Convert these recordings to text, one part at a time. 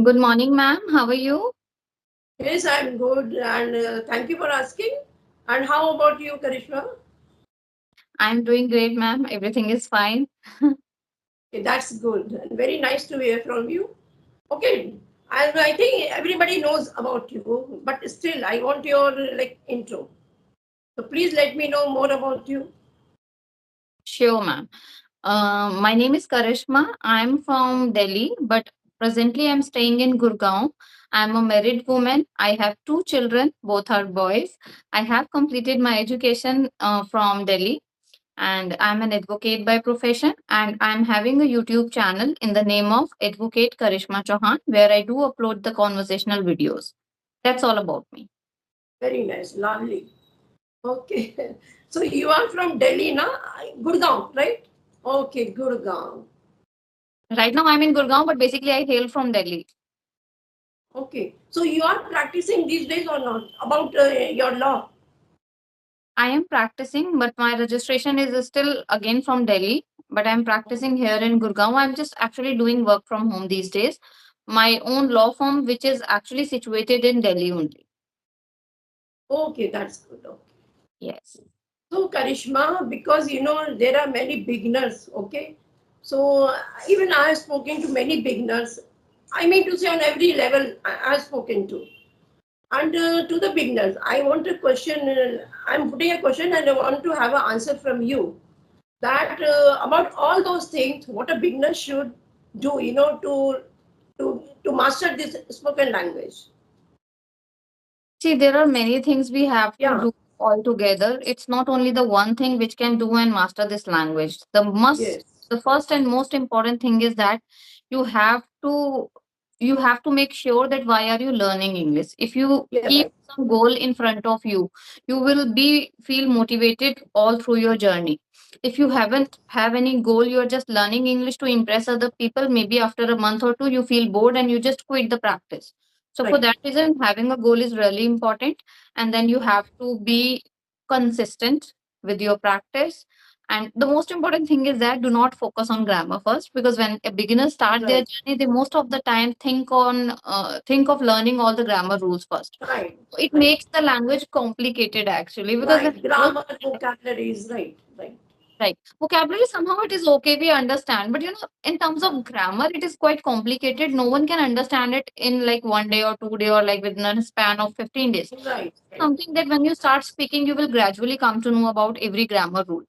Good morning, ma'am. How are you? Yes, I'm good, and thank you for asking. And how about you, Karishma? I'm doing great, ma'am. Everything is fine. Okay, that's good, and very nice to hear from you. Okay, and I think everybody knows about you, but still, I want your intro. So please let me know more about you. Sure, ma'am. My name is Karishma. I'm from Delhi, but presently I'm staying in Gurgaon. I'm a married woman. I have two children, both are boys. I have completed my education from Delhi, and I'm an advocate by profession. And I'm having a YouTube channel in the name of Advocate Karishma Chauhan, where I do upload the conversational videos. That's all about me. Very nice, lovely. Okay, so you are from Delhi, na? Gurgaon, right? Okay, Gurgaon. Right now, I'm in Gurgaon, but basically, I hail from Delhi. Okay, so you are practicing these days or not about your law? I am practicing, but my registration is still again from Delhi. But I'm practicing here in Gurgaon. I'm just actually doing work from home these days. My own law firm, which is actually situated in Delhi only. Okay, that's good. Okay. Yes. So, Karishma, because there are many beginners, okay? So, even I have spoken to many beginners. I mean to say, on every level, I have spoken to. And to the beginners, I want a question. I'm putting a question and I want to have an answer from you that about all those things, what a beginner should do, to master this spoken language. See, there are many things we have to Yeah, do all together. It's not only the one thing which can do and master this language. yes, The first and most important thing is that you have to you have to make sure that why are you learning English. If you yeah, keep right, some goal in front of you, you will be feel motivated all through your journey. If you haven't have any goal, you're just learning English to impress other people. Maybe after a month or two, you feel bored and you just quit the practice. So for right, that reason, having a goal is really important. And then you have to be consistent with your practice. And the most important thing is that do not focus on grammar first, because when a beginner start their right, journey, they most of the time think of learning all the grammar rules first. right, It right. makes the language complicated actually, because when Right, we learn grammar, vocabularies, right, right, right. Vocabulary somehow it is okay, we understand. But in terms of grammar, it is quite complicated. No one can understand it in like 1 day or 2 day or like within a span of 15 days. right, right, Something that when you start speaking, you will gradually come to know about every grammar rule.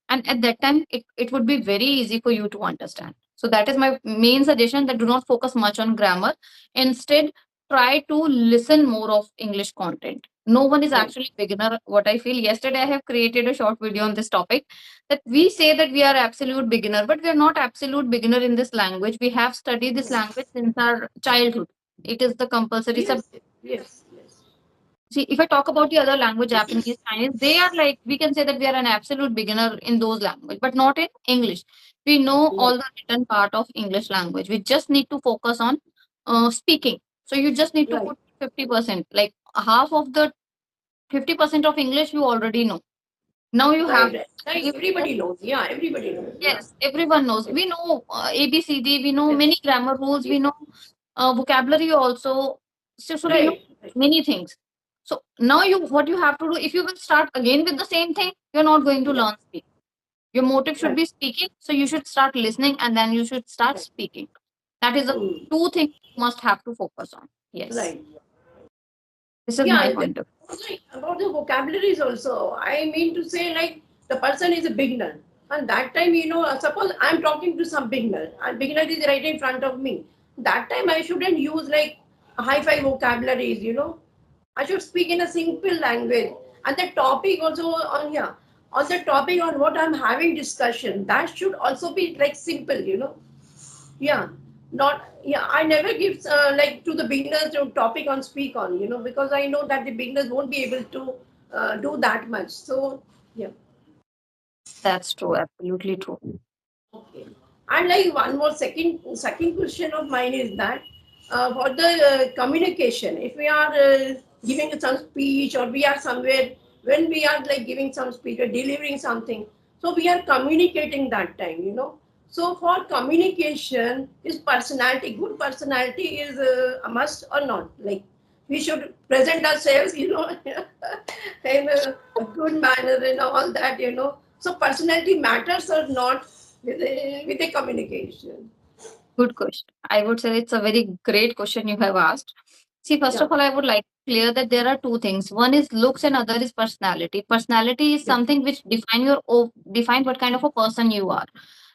And at that time, it would be very easy for you to understand. So that is my main suggestion, that do not focus much on grammar. Instead, try to listen more of English content. No one is right. actually beginner, what I feel. Yesterday, I have created a short video on this topic, that we say that we are absolute beginner, but we are not absolute beginner in this language. We have studied this language since our childhood. It is the compulsory Yes, subject. yes, yes. See, if I talk about the other language, Japanese, Chinese, they are like, we can say that we are an absolute beginner in those language, but not in English. We know Right, all the written part of English language. We just need to focus on speaking. So you just need to right, put 50%, like half of the 50% of English you already know. Now you have right, right. to Like study more. everybody knows. Yeah, everybody knows. Yeah, Yes, everyone knows. yes, We know ABCD, we know many yes, grammar rules, we yes. know vocabulary also. So we know Right, right, many things. So now what you have to do, if you will start again with the same thing, you're not going to yeah, learn speak. Your motive should right, be speaking. So you should start listening and then you should start right. speaking. That is the Mm, two things you must have to focus on. Yes. right. This is Yeah, my and then point of also about the vocabularies also. I mean to say, like the person is a beginner, and that time, suppose I'm talking to some beginner, and beginner is right in front of me. That time, I shouldn't use like high-fi vocabularies. I should speak in a simple language, and the topic also on here, on the topic on what I'm having discussion, that should also be like simple. Yeah, not yeah. I never give like to the beginners a topic on speak on, because I know that the beginners won't be able to do that much. So yeah, that's true. Absolutely true. okay. And like one more second question of mine is that for the communication, if we are giving some speech or we are somewhere when we are like giving some speech or delivering something, so we are communicating that time. So for communication, is personality, good personality is a must or not? Like we should present ourselves, in a good manner and all that. So personality matters or not with a communication. Good question. I would say it's a very great question you have asked. See, first Yeah, of all, I would like to clear that there are two things. One is looks and other is personality. Personality is yeah, something which define what kind of a person you are.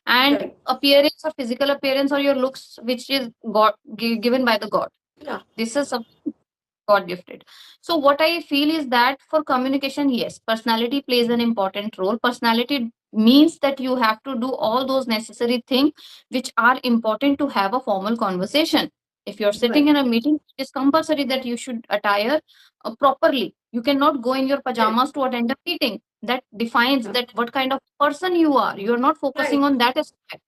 And right. appearance or physical appearance or your looks, which is given by the God. Yeah, This is something God gifted. So what I feel is that for communication, yes, personality plays an important role. Personality means that you have to do all those necessary things which are important to have a formal conversation. If you're sitting right. in a meeting, it is compulsory that you should attire properly. You cannot go in your Yes, pajamas to attend a meeting. That defines yeah, that what kind of person you are. You're not focusing right. on that aspect.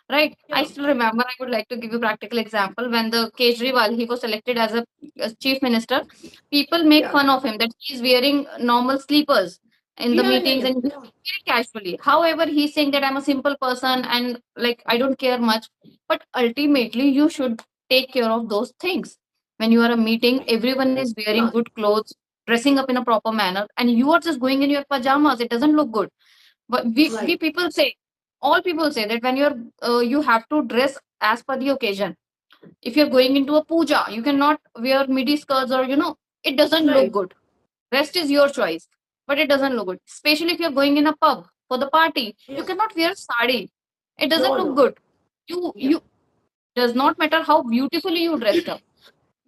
Right. I Yeah, still remember, I would like to give you practical example. When the Kejriwal, he was selected as chief minister, people make yeah, fun of him that he's wearing normal sleepers in the meetings and he's yeah. very casually. However, he's saying that I'm a simple person and like I don't care much. But ultimately, you should take care of those things. When you are a meeting, everyone is wearing Yeah, good clothes, dressing up in a proper manner, and you are just going in your pajamas. It doesn't look good. But we right. people say, all people say that when you have to dress as per the occasion. If you're going into a puja, you cannot wear midi skirts or it doesn't look Right. good. Rest is your choice, but it doesn't look good. Especially if you're going in a pub for the party, you Yes. cannot wear sari. It doesn't No, look no. good. Yeah. You does not matter how beautifully you dressed up,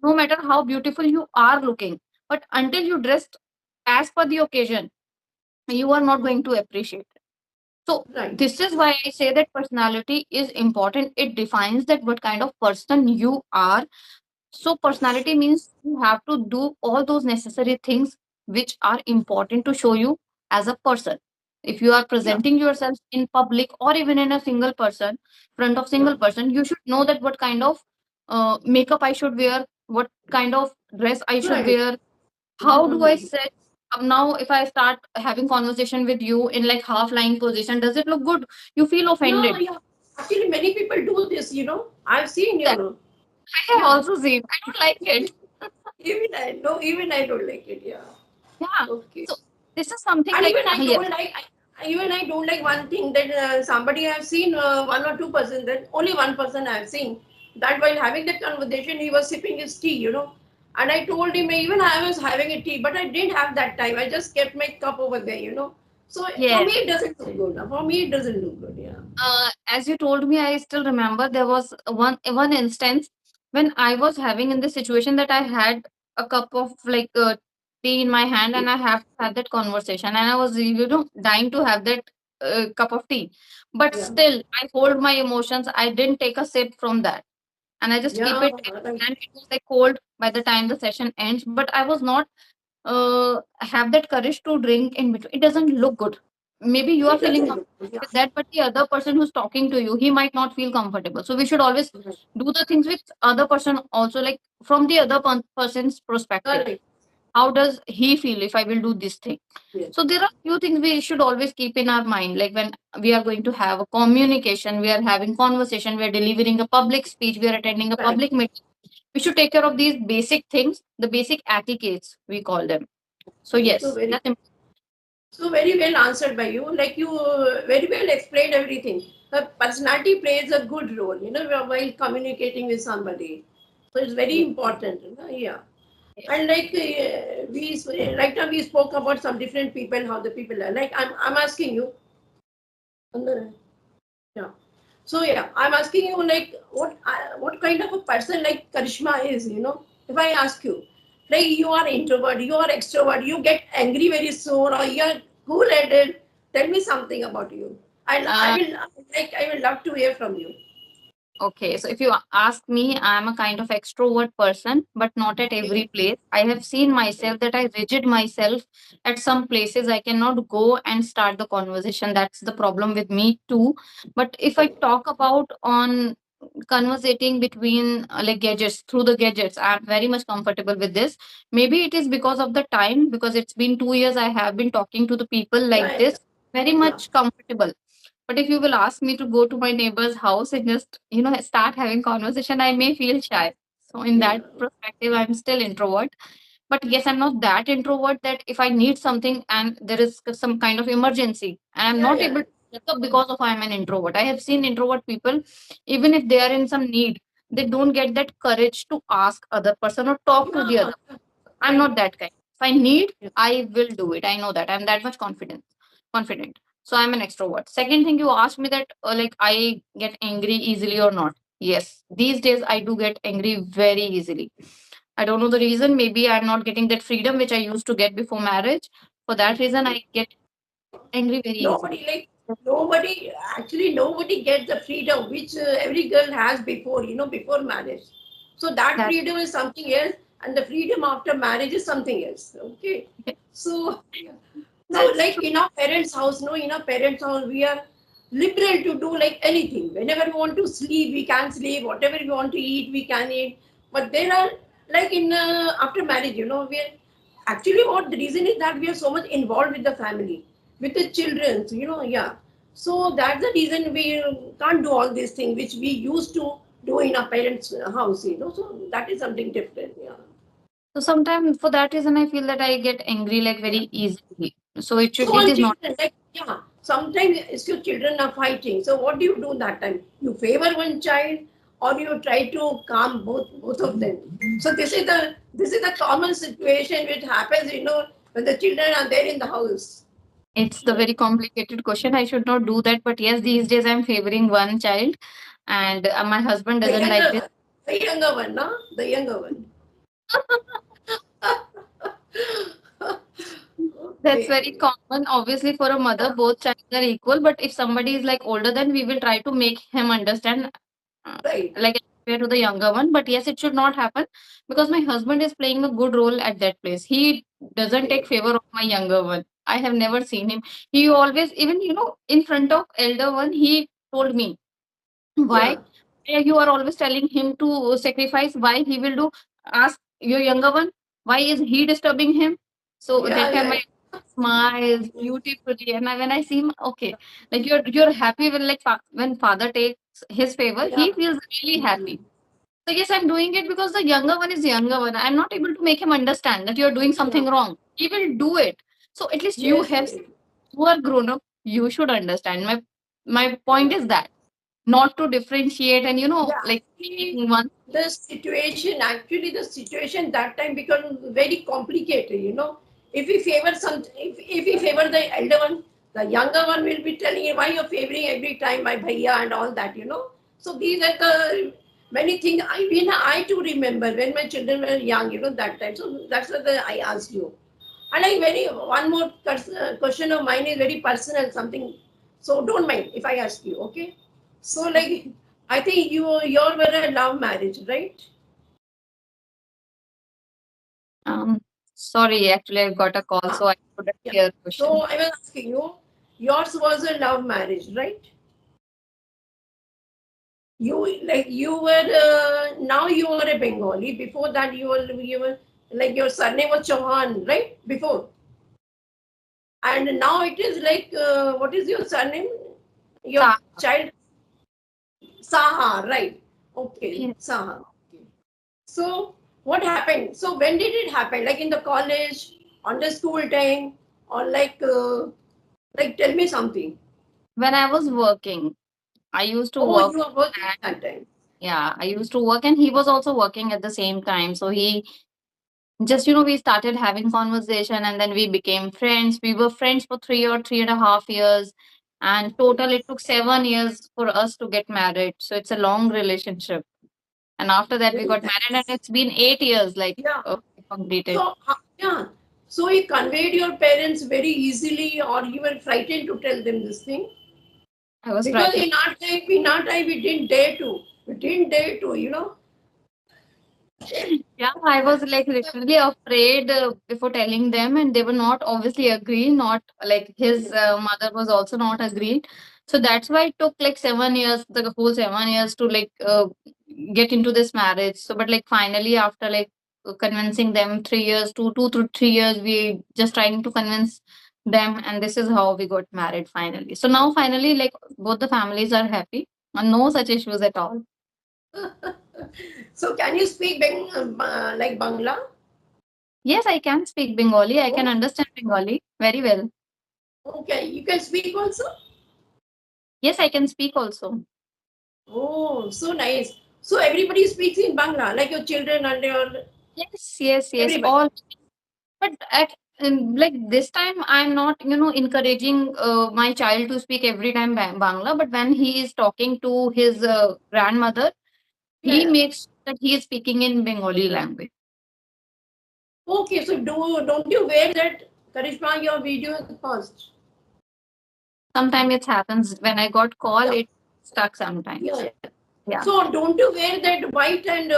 no matter how beautiful you are looking, but until you dressed as per the occasion, you are not going to appreciate. So Right. this is why I say that personality is important. It defines that what kind of person you are. So personality means you have to do all those necessary things which are important to show you as a person. If you are Yeah. presenting yourself in public or even in a single person, front of Yeah. single person, you should know that what kind of makeup I should wear, what kind of dress I should Right. wear, how do I Mm-hmm. say now if I start having conversation with you in like half lying position, does it look good? You feel Yeah, offended. yeah. Actually, many people do this. I've seen That your. I have Yeah. also seen. I don't like it. Even I no, even I don't like it. Yeah. Yeah. Okay. So this is something And like even I yes, don't like. Even I don't like one thing that somebody I've seen, one or two person, that only one person I've seen, that while having that conversation he was sipping his tea. And I told him, even I was having a tea, but I didn't have that time. I just kept my cup over there. So for yes. me it doesn't look good. For me it doesn't look good. Yeah. As you told me, I still remember there was one instance when I was having in the situation that I had a cup of like tea in my hand and I have had that conversation and I was dying to have that cup of tea, but Yeah. still I hold my emotions. I didn't take a sip from that and I just keep Yeah. it Right. and it was like cold by the time the session ends. But I was not have that courage to drink in between. It doesn't look good. Maybe you are It feeling doesn't comfortable look good. Yeah. with that, but the other person who's talking to you, he might not feel comfortable. So we should always Right. do the things with other person also, like from the other person's perspective. Correct. How does he feel if I will do this thing? Yes. So there are few things we should always keep in our mind. Like when we are going to have a communication, we are having conversation, we are delivering a public speech, we are attending a Right. public meeting. We should take care of these basic things, the basic etiquettes we call them. So Okay. So yes, very that's important. So very well answered by you. Like you very well explained everything. The personality plays a good role, while communicating with somebody. So it's very Yes, important. Yeah. yes. And like right now we spoke about some different people, how the people are. Like I'm asking you. Yeah. So yeah, I'm asking you like what kind of a person like Karishma is. If I ask you, like you are introvert, you are extrovert, you get angry very soon, or you're cool-headed. Tell me something about you. I Uh, will I will love to hear from you. okay, so if you ask me, I'm a kind of extrovert person, but not at every Okay. place. I have seen myself that I rigid myself at some places. I cannot go and start the conversation. That's the problem with me too. But if I talk about on conversating between like gadgets through the gadgets, I'm very much comfortable with this. Maybe it is because of the time, because it's been 2 years I have been talking to the people like Yeah, this, very yeah, much comfortable. But if you will ask me to go to my neighbor's house and just, start having conversation, I may feel shy. So in Yeah. that perspective, I'm still introvert. But yes, I'm not that introvert that if I need something and there is some kind of emergency and I'm Yeah, not yeah. able to pick up because of I'm an introvert. I have seen introvert people, even if they are in some need, they don't get that courage to ask other person or talk to the Yeah, other. I'm right. not that kind. If I need, Yeah. I will do it. I know that. I'm that much confident. So I'm an extrovert. Second thing you asked me that like I get angry easily or not. Yes, these days I do get angry very easily. I don't know the reason. Maybe I'm not getting that freedom which I used to get before marriage. For that reason, I get angry very Nobody easily. like nobody actually nobody gets the freedom which every girl has before before marriage. So that That freedom is something else, and the freedom after marriage is something else. Okay, so yeah. So that's like true. in our parents' house, no, in our parents' house, we are liberal to do like anything. Whenever we want to sleep, we can sleep. Whatever we want to eat, we can eat. But there are like in after marriage, we are actually what the reason is that we are so much involved with the family, with the children. Yeah. So that's the reason we can't do all these things which we used to do in our parents' house. So that is something different. Yeah. So sometimes for that reason, I feel that I get angry like Yeah. very easily. So it should. So It on is not. children, like yeah, sometimes if your children are fighting, so what do you do that time? You favor one child, or you try to calm both of them. So this is the common situation which happens, when the children are there in the house. It's the Right. very complicated question. I should not do that. But yes, these days I'm favoring one child, and my husband The doesn't like this. younger, the younger one, no, the younger one. That's very Okay, common. Obviously, for a mother, both childs are equal. But if somebody is like older, then we will try to make him understand, uh, right. like compared to the younger one. But yes, it should not happen because my husband is playing a good role at that place. He doesn't take Okay. favor of my younger one. I have never seen him. He always, even in front of elder one, he told me why Yeah, you are always telling him to sacrifice. Why he will do? Ask your younger one. Why is he disturbing him? So yeah, that time yeah, I smiles beautifully, and when I see him, okay, like you're happy when like when father takes his favor, yeah. he feels really happy. So yes, I'm doing it because the younger one is younger one. I'm not able to make him understand that you're doing Yeah. something wrong. He will do it. So at least you Yes, have right. you are grown up. You should understand. My point Yeah. is that not to differentiate and Yeah, like actually, making one. the situation that time becomes very complicated. If we favor if we favor the elder one, the younger one will be telling you why you're favoring every time my bhaiya and all that. So these are the many things I too remember when my children were young, that time. So that's what I asked you. And like very one more question of mine is very personal, something. So don't mind if I ask you, okay? So like I think you were a love marriage, right? Um, Sorry, actually, I got a call, Ah, so I couldn't yeah. hear the So question. I was asking you, yours was a love marriage, right? You were now you were a Bengali. Before that you were like your surname was Chauhan, right? Before, and now it is like what is your surname? Your Sa- child Saha, right? Okay, yes. Saha. Okay. So what happened? So when did it happen? Like in the college, on the school time, or like tell me something. When I was working, I used to Oh, work, you were working and that time. yeah, I used to work, and he was also working at the same time. So he just we started having conversation, and then we became friends. We were friends for 3 or 3.5 years, and total it took 7 years for us to get married. So it's a long relationship. And after that, we Very got married, and nice. it's been 8 years, like Yeah. completed. So yeah. So you conveyed your parents very easily, or you were frightened to tell them this thing I was because frightened. in our time we didn't dare to. We didn't dare to. Yeah, I was like literally afraid before telling them, and they were not obviously agree. Not like his mother was also not agreed. So that's why it took like 7 years, the whole 7 years to like get into this marriage. So, but like finally, after like convincing them 3 years, 2 to 3 years, we just trying to convince them, and this is how we got married finally. So now finally, like both the families are happy and no such issues at all. So can you speak like Bangla? Yes, I can speak Bengali. I can Oh, understand Bengali very well. okay. You can speak also? Yes, I can speak also. Oh, so nice. So everybody speaks in Bangla, like your children and your Yes, yes, yes. everybody. All, but at like this time, I'm not, encouraging my child to speak every time Bangla. But when he is talking to his grandmother, Yeah, he yeah. makes that he is speaking in Bengali language. Okay, so don't you wear that Karishma your video is paused? Sometimes it happens when I got call, Yeah, it stuck yeah, sometimes. yeah. Yeah. So don't you wear that white and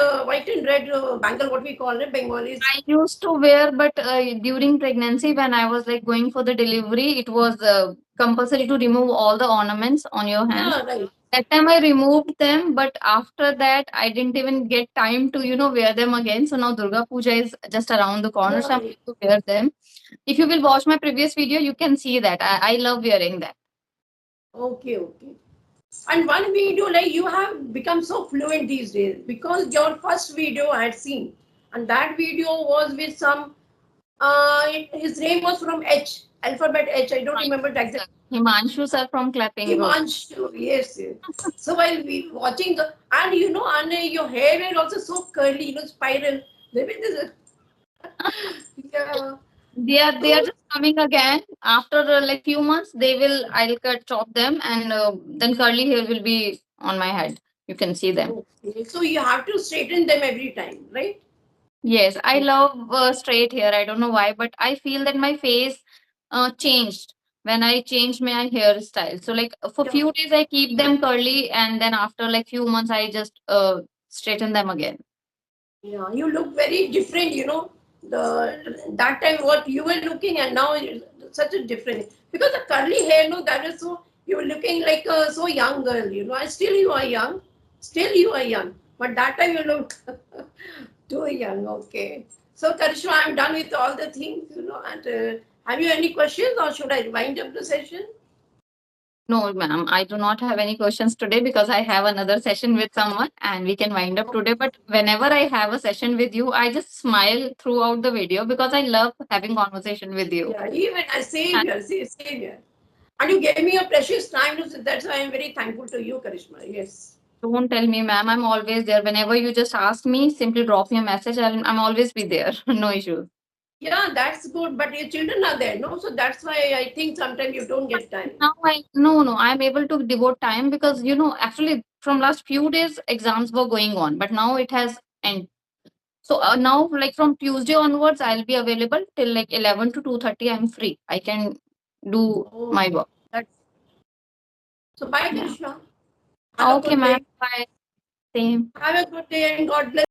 red bangle, what we call it, Bengalis? I used to wear, but during pregnancy, when I was like going for the delivery, it was compulsory to remove all the ornaments on your hands. Yeah, right. That time I removed them, but after that, I didn't even get time to, wear them again. So now Durga Puja is just around the corner, Yeah, so I'm right. going to wear them. If you will watch my previous video, you can see that. I love wearing that. Okay, okay. And one video, like you have become so fluent these days because your first video I had seen, and that video was with some. His name was from H, alphabet H. I don't remember the exact. Himanshu sir from Clapping Group. Himanshu, yes, yes. So while we watching the, and and your hair were also so curly, spiral. Maybe this, yeah. They are So just coming again after like few months. They will I'll cut chop them, and then curly hair will be on my head. You can see them. okay, so you have to straighten them every time, right? Yes, I love straight hair. I don't know why, but I feel that my face changed when I changed my hairstyle. So like for Yeah. few days I keep them curly, and then after like few months I just straighten them again. Yeah, you look very different, The that time what you were looking and now such a different because the curly hair, no, that is so you were looking like a so young girl, And still you are young, still you are young, but that time you look too young. Okay, so Karishma, I'm done with all the things, And have you any questions or should I wind up the session? No, ma'am, I do not have any questions today because I have another session with someone and we can wind up today. But whenever I have a session with you, I just smile throughout the video because I love having conversation with you. Yeah, even I same And here, same here. And you gave me a precious time, so that's why I'm very thankful to you, Karishma. Yes. don't tell me, ma'am, I'm always there. Whenever you just ask me, simply drop me a message. I'm always be there. No issues. Yeah, that's good. But your children are there, no? So that's why I think sometimes you don't get time. Now no, I'm able to devote time because, actually from last few days, exams were going on, but now it has ended. So now, like from Tuesday onwards, I'll be available till like 11 to 2:30. I'm free. I can do Oh, my work. that's so. Bye, Yeah. Karishma. Have a Okay, good ma'am. day. Bye. Same. Have a good day, and God bless.